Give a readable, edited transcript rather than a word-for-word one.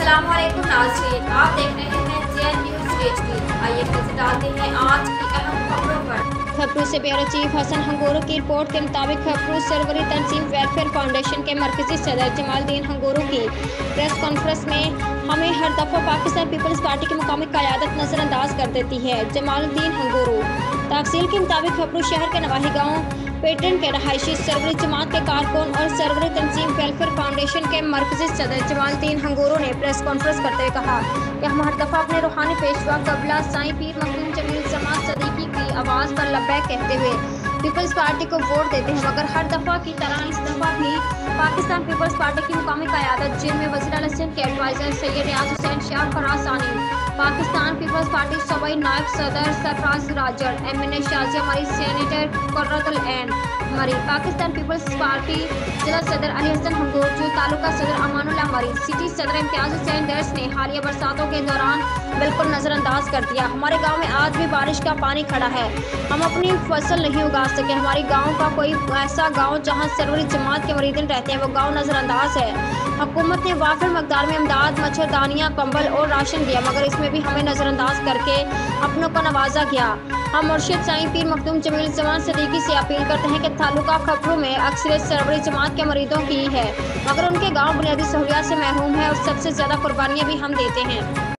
अस्सलाम वालेकुम नाज़रीन, आप देख रहे हैं JN न्यूज़ HD। आइए नजर डालते हैं आज की अहम खबरों पर। खबरों से ब्यूरो चीफ हसन हंगोरो की रिपोर्ट के मुताबिक खबरों सरवरी तंजीम वेलफेयर फाउंडेशन के मरकजी सदर जमालुद्दीन हंगोरो की प्रेस कॉन्फ्रेंस में हमें हर दफ़ा पाकिस्तान पीपल्स पार्टी की मुकामी क़यादत नज़रअंदाज कर देती है। जमालुद्दीन हंगोरो तफसील के मुताबिक खबरों शहर के नवाही गाँव पेटन के रहायशी सरवरी जमात के कारकुन और सरवरी तंजीम वेलफेयर फाउंडेशन के मरकजी सदर जमालुद्दीन हंगोरो ने प्रेस कॉन्फ्रेंस करते हुए कहा कि हम हर दफ़ा अपने रूहानी पेशवा कबला साईं पीर मखदूम जमील जमात सदीकी की आवाज़ पर लब्बैक कहते हुए पीपल्स पार्टी को वोट देते हैं, मगर हर दफ़ा की तरह इस दफ़ा भी पाकिस्तान पीपल्स पार्टी की मुकामी क़यादत जिनमें वज़ीर आला सिंध के एडवाइज़र सैयद रियाज हुसैन शाह फरासानी, पाकिस्तान पीपल्स पार्टी सूबाई नायब सदर सरफराज राजर, MNA शाजिया मरी, सेनेटर कुर्रतुल ऐन मरी, पाकिस्तान पीपल्स पार्टी जिला सदर अली हसन हंगोरजू, तालुका सदर अमानुल्लाह मरी, सिटी सदर इम्तियाज हुसैन दर्स ने हालिया बरसातों के दौरान बिल्कुल नज़रअंदाज कर दिया। हमारे गांव में आज भी बारिश का पानी खड़ा है, हम अपनी फसल नहीं उगा सके। हमारे गांव का कोई ऐसा गांव जहां सरवरी जमात के मरीदन रहते हैं वो गांव नज़रअंदाज है। हुकूमत ने वाफिर मकदार में इमदाद, मच्छरदानियाँ, कंबल और राशन दिया, मगर इसमें भी हमें नज़रअंदाज करके अपनों को नवाजा गया। हम मुर्शिद साईं पीर मखदूम जमील जमात सदीकी से अपील करते हैं कि तालुका खबरों में अक्सरियत सरवरी जमात के मरीदों की है, मगर उनके गाँव बुनियादी सहूलियात से महरूम है और सबसे ज़्यादा कुर्बानियाँ भी हम देते हैं।